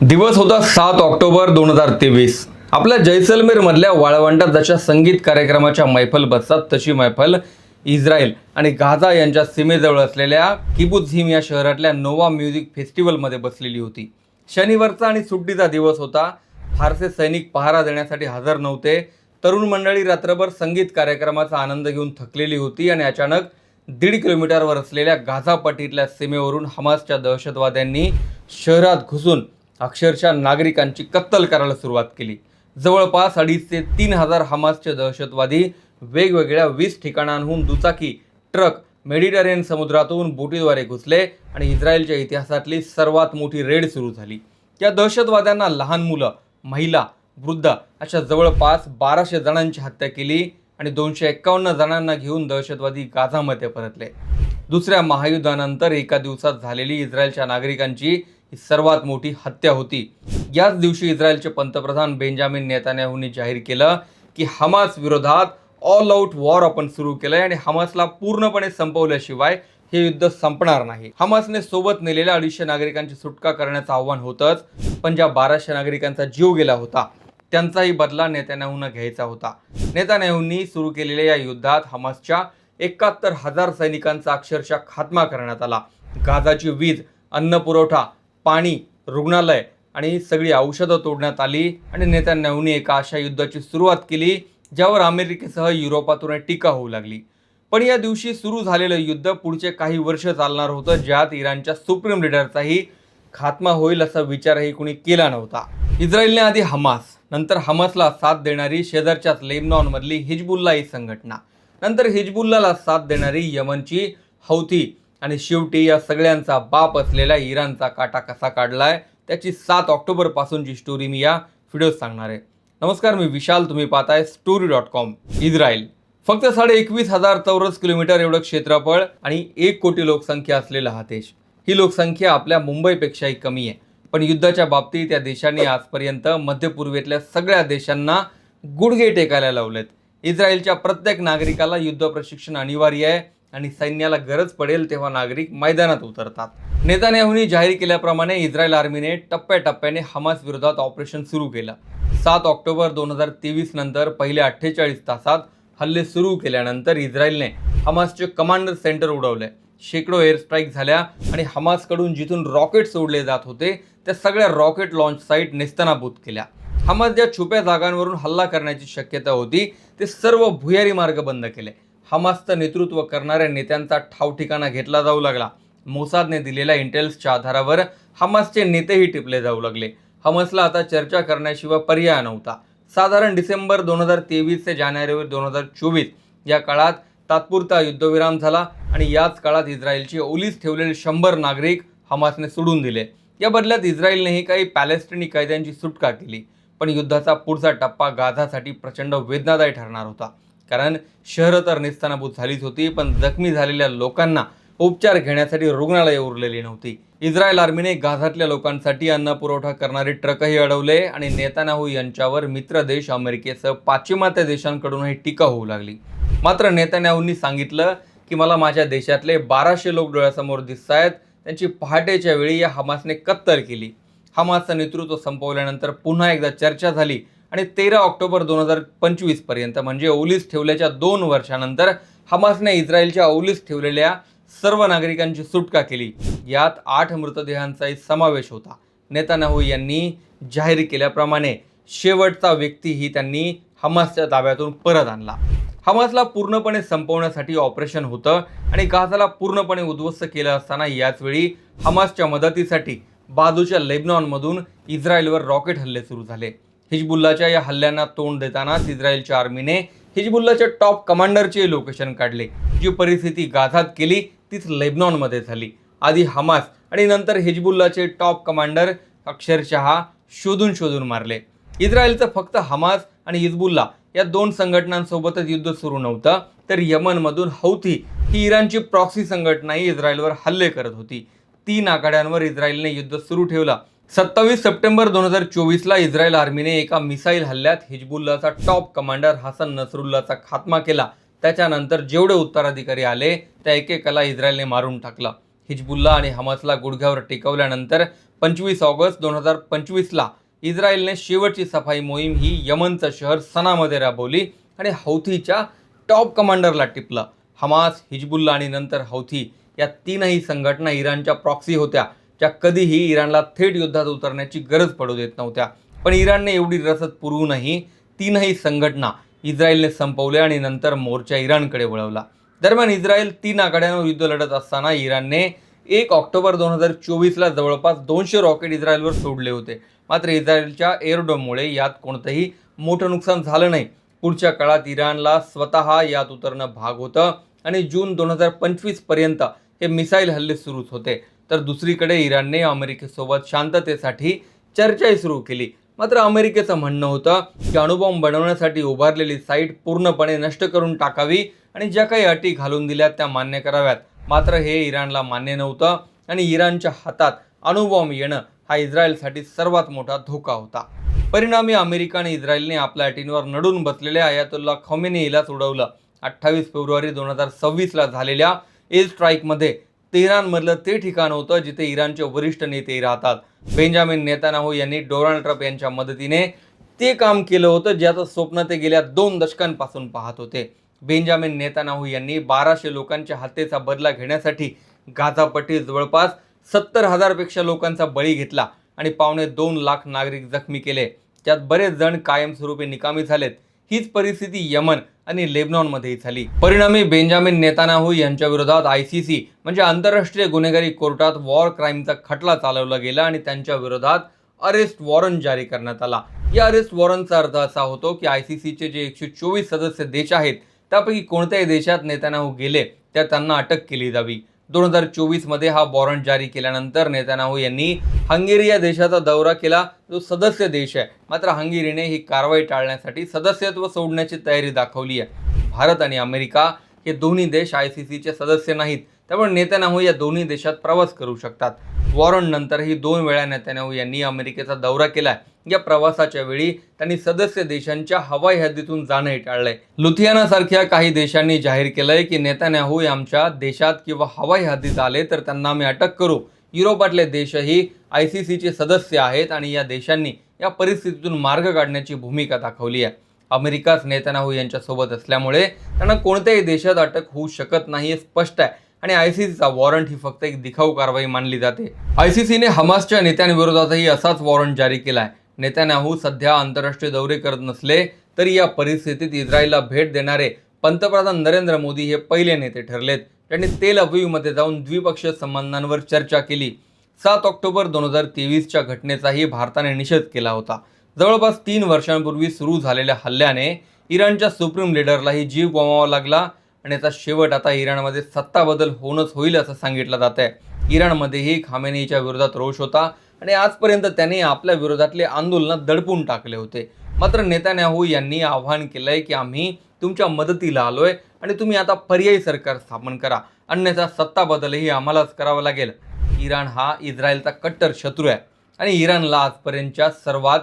दिवस होता 7 ऑक्टोबर 2023। आपल्या जैसलमेर मधल्या वाळवंटात जशा संगीत कार्यक्रमाच्या मैफल बसतात तशी मैफल इस्रायल आणि गाझा यांच्या सीमेजवळ असलेल्या किबुत्झिम या शहरातल्या नोवा म्युझिक फेस्टिवलमध्ये बसलेली होती। शनिवारचा आणि सुट्टीचा दिवस होता। फारसे सैनिक पहारा देण्यासाठी हजर नव्हते। तरुण मंडळी रात्रभर संगीत कार्यक्रमाचा आनंद घेऊन थकलेली होती आणि अचानक 1.5 किलोमीटरवर असलेल्या गाझा पट्टीतल्या सीमेवरून हमासच्या दहशतवाद्यांनी शहरात घुसून अक्षरशः नागरिकांची कत्तल करायला सुरुवात केली। जवळपास 2,500 ते 3,000 हमासचे दहशतवादी वेगवेगळ्या 20 ठिकाणांहून दुचाकी, ट्रक, मेडिटेरेनियन समुद्रातून बोटीद्वारे घुसले आणि इस्रायलच्या इतिहासातली सर्वात मोठी रेड सुरू झाली। या दहशतवाद्यांना लहान मुलं, महिला, वृद्ध अशा जवळपास 1,200 जणांची हत्या केली आणि 251 जणांना घेऊन दहशतवादी गाझामध्ये परतले। दुसऱ्या महायुद्धानंतर एका दिवसात झालेली इस्रायलच्या नागरिकांची ही सर्वात मोठी हत्या होती। याच दिवशी इस्रायलचे पंतप्रधान बेंजामिन नेतान्याहूंनी जाहीर केलं की हमास विरोधात ऑल आउट वॉर आपण सुरू केलंय आणि हमासला पूर्णपणे संपवल्याशिवाय हे युद्ध संपणार नाही। हमासने सोबत नेलेल्या 250 नागरिकांची सुटका करण्याचं आव्हान होतंच, पण ज्या 1,200 नागरिकांचा जीव गेला होता त्यांचाही बदला नेतान्याहूंना घ्यायचा होता। नेतान्याहूंनी सुरू केलेल्या या युद्धात हमासच्या 71,000 सैनिकांचा अक्षरशः खात्मा करण्यात आला। गाझाची वीज, अन्न पुरवठा, पाणी, रुग्णालय आणि सगळी औषधं तोडण्यात आली आणि नेतान्याहूंनी एका अशा युद्धाची सुरुवात केली ज्यावर अमेरिकेसह युरोपातून टीका होऊ लागली। पण या दिवशी सुरू झालेलं युद्ध पुढचे काही वर्ष चालणार होतं, ज्यात इराणच्या सुप्रीम लीडरचाही खात्मा होईल असा विचारही कुणी केला नव्हता। इस्रायलने आधी हमास, नंतर हमासला साथ देणारी शेजारच्याच लेबनॉनमधली हिजबुल्ला ही संघटना, नंतर हिजबुल्लाला साथ देणारी यमनची हौथी आणि शेवटी या सगळ्यांचा बाप असलेल्या इराणचा काटा कसा काढलाय त्याची 7 ऑक्टोबर पासूनची स्टोरी मी या व्हिडिओत सांगणार आहे। नमस्कार, मी विशाल, तुम्ही पाहताय story.com। इस्रायल फक्त 21,500 चौरस किलोमीटर एवढं क्षेत्रफळ आणि 1 कोटी लोकसंख्या असलेला हा देश। ही लोकसंख्या आपल्या मुंबईपेक्षाही कमी आहे, पण युद्धाच्या बाबतीत या देशांनी आजपर्यंत मध्य पूर्वेतल्या सगळ्या देशांना गुडघे टेकायला लावलेत। इस्रायलच्या प्रत्येक नागरिकाला युद्ध प्रशिक्षण अनिवार्य आहे आणि सैन्याला गरज पडेल तेव्हा नागरिक मैदानात उतरतात। नेतान्याहूंनी जाहीर केल्याप्रमाणे इस्रायल आर्मीने टप्प्याटप्प्याने हमास विरोधात ऑपरेशन सुरू केलं। 7 ऑक्टोबर 2023 नंतर पहिल्या 48 तासात हल्ले सुरू केल्यानंतर इस्रायलने हमासचे कमांडर सेंटर उडवले। शेकडो एअर स्ट्राईक झाल्या आणि हमासकडून जिथून रॉकेट सोडले जात होते त्या सगळ्या रॉकेट लॉन्च साईट नेस्तनाबूत केल्या। हमास ज्या छुप्या जागांवरून हल्ला करण्याची शक्यता होती ते सर्व भुयारी मार्ग बंद केले। हमासचं नेतृत्व करणाऱ्या नेत्यांचा ठावठिकाणा घेतला जाऊ लागला। मोसादने दिलेल्या इंटेल्सच्या आधारावर हमासचे नेतेही टिपले जाऊ लागले। हमासला आता चर्चा करण्याशिवाय पर्याय नव्हता। साधारण डिसेंबर 2023 ते जानेवारी 2024 या काळात तात्पुरता युद्धविराम झाला आणि याच काळात इस्रायलची ओलीस ठेवलेले 100 नागरिक हमासने सोडून दिले। या बदल्यात इस्रायलनेही काही पॅलेस्टिनी कैद्यांची सुटका केली। पण युद्धाचा पुढचा टप्पा गाझासाठी प्रचंड वेदनादायी ठरणार होता, कारण शहरं तर नेस्तनाबूत झालीच होती, पण जखमी झालेल्या लोकांना उपचार घेण्यासाठी रुग्णालये उरलेली नव्हती। इस्रायल आर्मीने गाझातल्या लोकांसाठी अन्न पुरवठा करणारे ट्रकही अडवले आणि नेतान्याहू यांच्यावर मित्र देश अमेरिकेसह पाश्चिमात्य देशांकडूनही टीका होऊ लागली। मात्र नेतान्याहूंनी सांगितलं की मला माझ्या देशातले 1,200 लोक डोळ्यासमोर दिसतायत, त्यांची पहाटेच्या वेळी या हमासने कत्तल केली। हमासचं नेतृत्व संपवल्यानंतर पुन्हा एकदा चर्चा झाली आणि 13 ऑक्टोबर 2025 पर्यंत म्हणजे ओलीस ठेवल्याच्या 2 वर्षानंतर हमासने इस्रायलच्या ओलीस ठेवलेल्या सर्व नागरिकांची सुटका केली। यात 8 मृतदेहांचाही समावेश होता। नेतान्याहू यांनी जाहीर केल्याप्रमाणे शेवटचा व्यक्तीही त्यांनी हमासच्या ताब्यातून परत आणला। हमासला पूर्णपणे संपवण्यासाठी ऑपरेशन होतं आणि गाझाला पूर्णपणे उद्ध्वस्त केलं असताना याच वेळी हमासच्या मदतीसाठी बाजूच्या लेबनॉनमधून इस्रायलवर रॉकेट हल्ले सुरू झाले। हिजबुल्लाच्या या हल्ल्यांना तोंड देतानाच इस्रायलच्या आर्मीने हिजबुल्लाच्या टॉप कमांडरचे लोकेशन काढले। जी परिस्थिती गाझात केली तीच लेबनॉनमध्ये झाली। आधी हमास आणि नंतर हिजबुल्लाचे टॉप कमांडर अक्षरशः शोधून मारले। इस्रायलचं फक्त हमास आणि हिजबुल्ला या 2 संघटनांसोबतच युद्ध सुरू नव्हतं, तर यमनमधून हौथी ही इराणची प्रॉक्सी संघटनाही इस्रायलवर हल्ले करत होती। 3 आघाड्यांवर इस्रायलने युद्ध सुरू ठेवलं। 27 सप्टेंबर 2024 इस्रायल आर्मीने एका मिसाईल हल्ल्यात हिजबुल्लाचा टॉप कमांडर हसन नसरुल्लाचा खात्मा केला। त्याच्यानंतर जेवढे उत्तराधिकारी आले त्या एकेकाला इस्रायलने मारून टाकलं। हिजबुल्ला आणि हमासला गुडघ्यावर टेकवल्यानंतर 25 ऑगस्ट 2025ला इस्रायलने शेवटची सफाई मोहीम ही यमनचं शहर सनामध्ये राबवली आणि हौथीच्या टॉप कमांडरला टिपलं. हमास, हिजबुल्ला आणि नंतर हौथी या तीनही संघटना इराणच्या प्रॉक्सी होत्या, ज्या कधीही इराणला थेट युद्धात उतरण्याची गरज पडू देत नव्हत्या. पण इराणने एवढी रसद पुरवूनही तीनही संघटना इस्रायलने संपवल्या आणि नंतर मोर्चा इराणकडे वळवला. दरम्यान इस्रायल 3 आघाड्यांवर युद्ध लढत असताना इराणने 1 ऑक्टोबर 2024ला जवळपास 200 रॉकेट इस्रायलवर सोडले होते. मात्र इस्रायलच्या एअरडोममुळे यात कोणतंही मोठं नुकसान झालं नाही. पुढच्या काळात इराणला स्वतः यात उतरणं भाग होतं आणि जून 2025 पर्यंत हे मिसाईल हल्ले सुरूच होते. तर दुसरीकडे इराणने अमेरिकेसोबत शांततेसाठी चर्चाही सुरू केली. मात्र अमेरिकेचं म्हणणं होतं की अणुबॉम्ब बनवण्यासाठी उभारलेली साईट पूर्णपणे नष्ट करून टाकावी आणि ज्या काही अटी घालून दिल्या त्या मान्य कराव्यात. मात्र हे इराणला मान्य नव्हतं आणि इराणच्या हातात अणुबॉम्ब येणं हा इस्रायलसाठी सर्वात मोठा धोका होता. परिणामी अमेरिका आणि इस्रायलने आपल्या अटींवर नडून बसलेल्या अयातुल्ला खमेनीला उडवलं. 28 फेब्रुवारी 2026ला झालेल्या एअर स्ट्राईकमध्ये तेहरानमधलं ते ठिकाण होतं जिथे इराणचे वरिष्ठ नेतेही राहतात. बेंजामिन नेतान्याहू यांनी डोनाल्ड ट्रम्प यांच्या मदतीने ते काम केलं होतं ज्याचं स्वप्न ते गेल्या 2 दशकांपासून पाहत होते. बेंजामिन नेतान्याहू यांनी 1200 लोकांच्या हत्येचा बदला घेण्यासाठी गाझापट्टीत जवळपास 70,000 पेक्षा लोकांचा बळी घेतला आणि 2.25 लाख नागरिक जखमी केले. त्यात बरेच जण कायमस्वरूपी निकामी झालेत. हीच परिस्थिती यमन आणि लेबनॉनमध्येही झाली. परिणामी बेंजामिन नेतान्याहू यांच्या विरोधात ICC म्हणजे आंतरराष्ट्रीय गुन्हेगारी कोर्टात वॉर क्राईमचा खटला चालवला गेला आणि त्यांच्या विरोधात अरेस्ट वॉरंट जारी करण्यात आला. या अरेस्ट वॉरंटचा अर्थ असा होतो की ICCचे जे 124 सदस्य देश आहेत त्यापैकी कोणत्याही देशात नेतान्याहू गेले तर त्यांना अटक केली जावी. 2024 मध्ये हा वॉरंट जारी केल्यानंतर नेतान्याहू यांनी हंगेरी या देशाचा दौरा केला, जो सदस्य देश आहे. मात्र हंगेरीने ही कारवाई टाळण्यासाठी सदस्यत्व सोडण्याची तयारी दाखवली आहे. भारत आणि अमेरिका हे दोन्ही देश ICCचे सदस्य नाहीत, त्यामुळे नेतान्याहू या दोन्ही देशात प्रवास करू शकतात. वॉरंट नंतरही 2 वेळा नेतान्याहू यांनी अमेरिकेचा दौरा केलाय. या प्रवासाच्या वेळी त्यांनी सदस्य देशांच्या हवाई हद्दीतून जाणंही टाळलंय. लुथियानासारख्या काही देशांनी जाहीर केलंय की नेतान्याहू आमच्या देशात किंवा हवाई हद्दीत आले तर त्यांना आम्ही अटक करू. युरोपातले देशही ICCचे सदस्य आहेत आणि या देशांनी या परिस्थितीतून मार्ग काढण्याची भूमिका दाखवली आहे. अमेरिकाच नेतान्याहू यांच्यासोबत असल्यामुळे त्यांना कोणत्याही देशात अटक होऊ शकत नाही हे स्पष्ट आहे आणि ICCचा वॉरंट ही फक्त एक दिखाऊ कारवाई मानली जाते. ICCने हमासच्या नेत्यांविरोधातही असाच वॉरंट जारी केलाय. नेतान्याहू सध्या आंतरराष्ट्रीय दौरे करत नसले तरी या परिस्थितीत इस्रायलला भेट देणारे पंतप्रधान नरेंद्र मोदी हे पहिले नेते ठरलेत. त्यांनी तेल अविवमध्ये जाऊन द्विपक्षीय संबंधांवर चर्चा केली. 7 ऑक्टोबर 2023च्या घटनेचाही भारताने निषेध केला होता. जवळपास 3 वर्षांपूर्वी सुरू झालेल्या हल्ल्याने इराणच्या सुप्रीम लीडरलाही जीव गमवावा लागला आणि याचा शेवट आता इराणमध्ये सत्ता बदल होणंच होईल असं सांगितलं जात आहे. इराणमध्येही खामेनीच्या विरोधात रोष होता आणि आजपर्यंत त्यांनी आपल्या विरोधातले आंदोलन दडपून टाकले होते. मात्र नेतान्याहू यांनी आवाहन केलंय की आम्ही तुमच्या मदतीला आलोय आणि तुम्ही आता पर्यायी सरकार स्थापन करा, अन्यथा सत्ता बदलही आम्हालाच करावा लागेल. इराण हा इस्रायलचा कट्टर शत्रू आहे आणि इराणला आजपर्यंतच्या सर्वात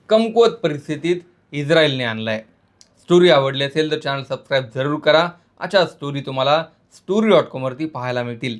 कमकुवत परिस्थितीत इस्रायलने आणलाय. स्टोरी आवडली असेल तर चॅनल सबस्क्राईब जरूर करा. अशा स्टोरी तुम्हाला story.com वरती पाहायला मिळतील.